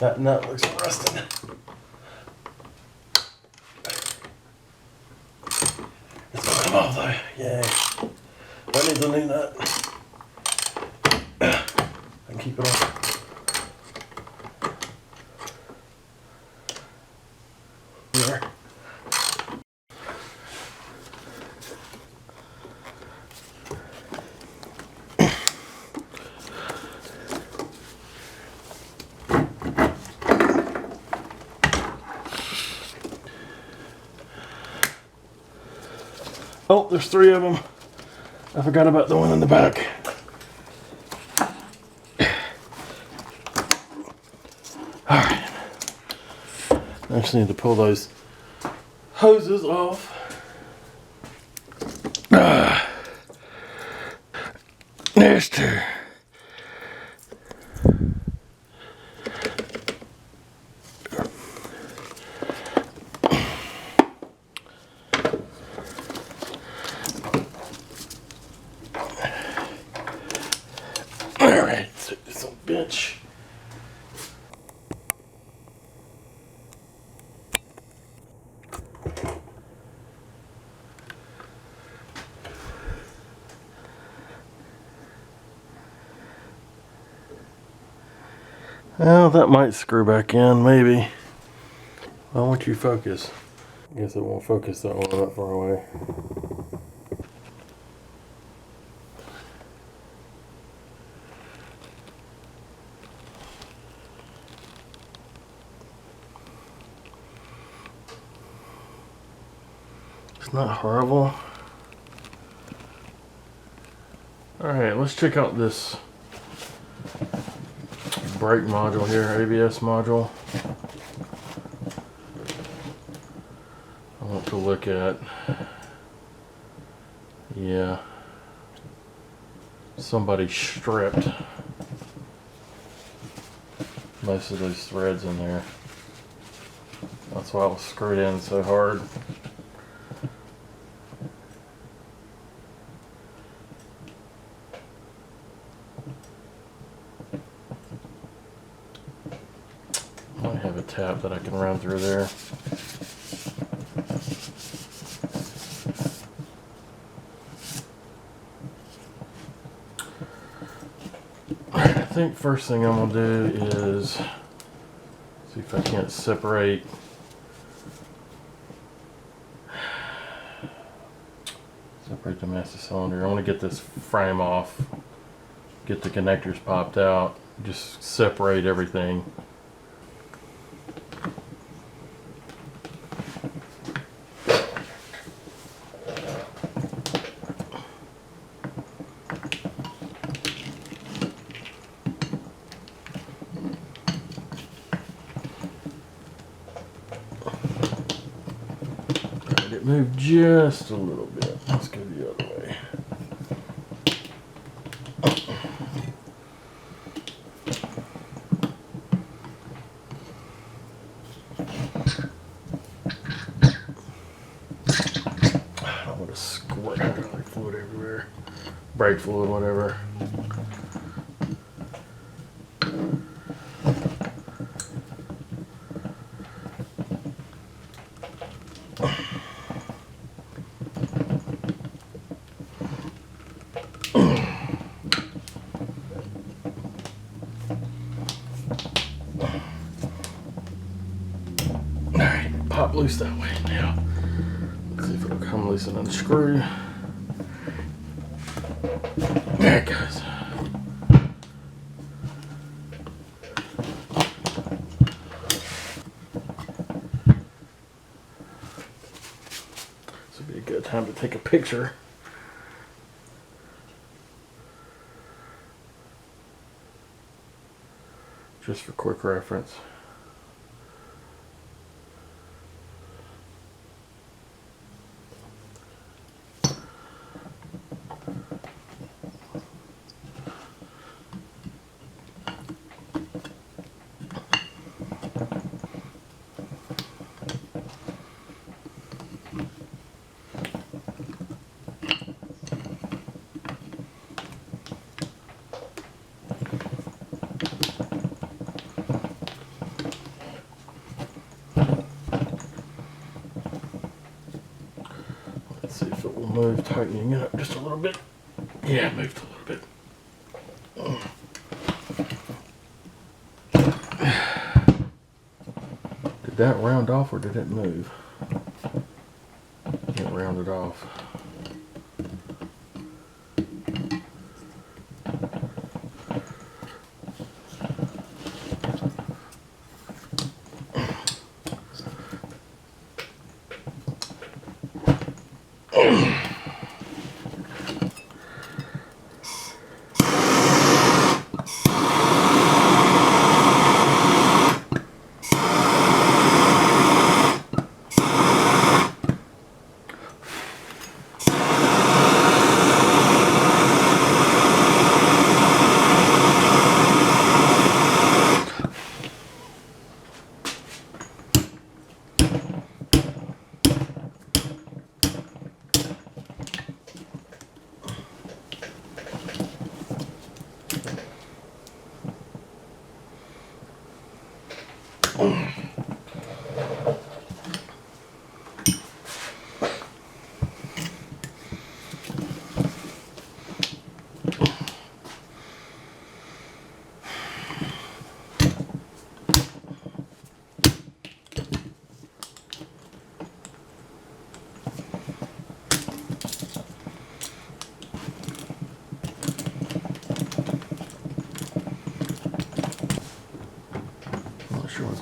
That nut looks rusted. It's gonna come off though. Yay. That needs a new nut. I can keep it on. There. Oh, there's 3 of them. I forgot about the one in the back. Alright. I just need to pull those hoses off. There's 2. Alright, let's take this on the bench. Well, that might screw back in, maybe. Why won't you focus? I guess it won't focus that one that far away. It's not horrible. Alright, let's check out this brake module here, ABS module. I want to look at, yeah, somebody stripped most of those threads in there. That's why it was screwed in so hard. I have a tap that I can run through there. I think first thing I'm gonna do is see if I can't separate the master cylinder. I want to get this frame off, get the connectors popped out, just separate everything. It moved just a little bit. Let's go the other way. I don't want to squirt hydraulic fluid everywhere. Brake fluid, whatever. Pop loose that way now. Let's see if it'll come loose and unscrew. There it goes. This would be a good time to take a picture. Just for quick reference. will move, tightening it up just a little bit. Yeah, it moved a little bit. Did that round off or did it move? It rounded off.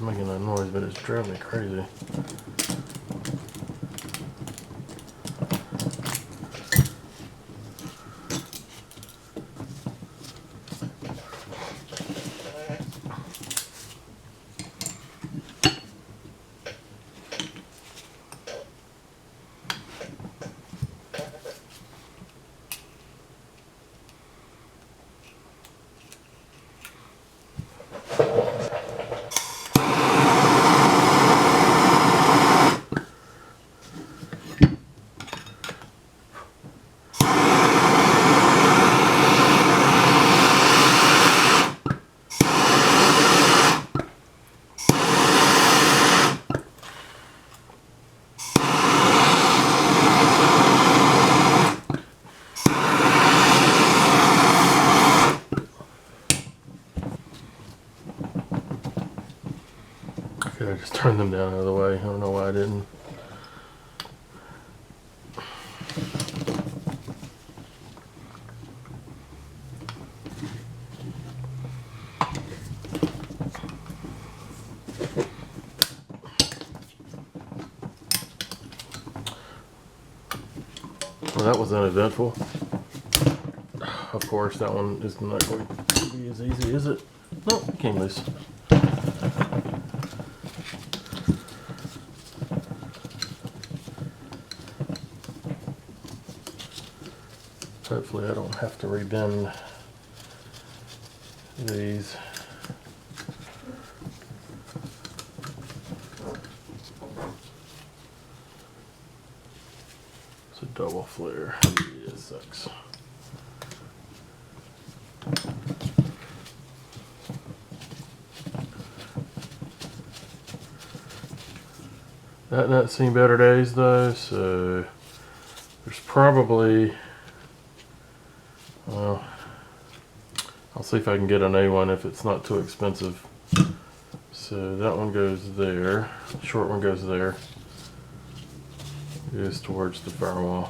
Making that noise, but it's driving me crazy. I just turned them down out of the way. I don't know why I didn't. Well, that was uneventful. Of course, that one is not going to be as easy, is it? No, it came loose. Hopefully I don't have to rebend these. It's a double flare. Yeah, it sucks. That not seen better days though, so there's probably, well, I'll see if I can get an A1 if it's not too expensive. So that one goes there, the short one goes there, goes towards the firewall.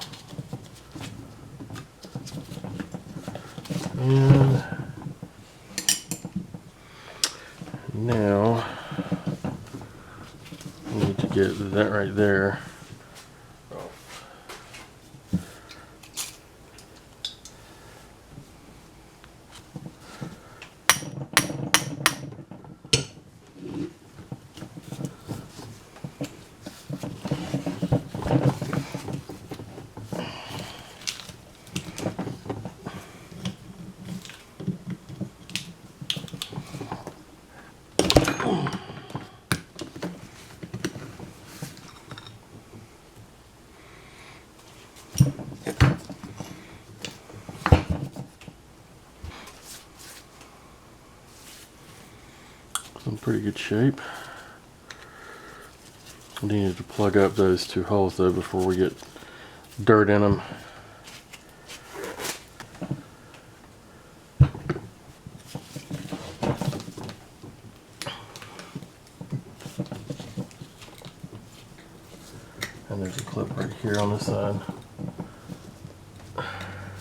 And now I need to get that right there. In pretty good shape. I needed to plug up those two holes though before we get dirt in them. And there's a clip right here on this side.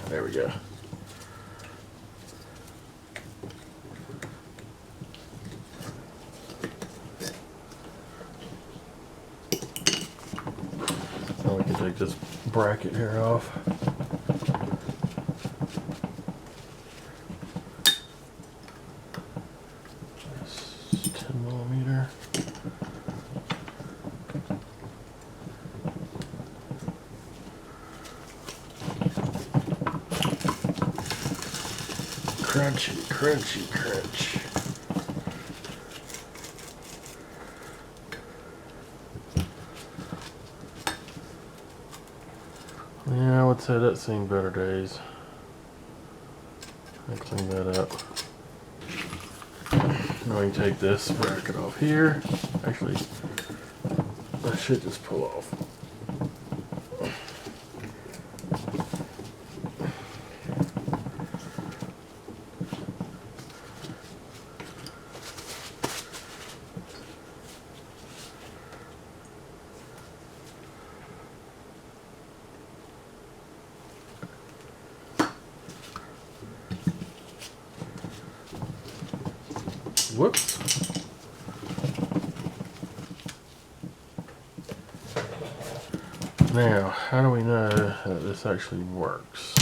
There we go. Now we can take this bracket here off. It's 10 millimeter. Crunchy, crunchy, crunch. Yeah, I would say that's seen better days. I clean that up. Now we can take this bracket off here. Actually, I should just pull off. Whoops. Now, how do we know that this actually works?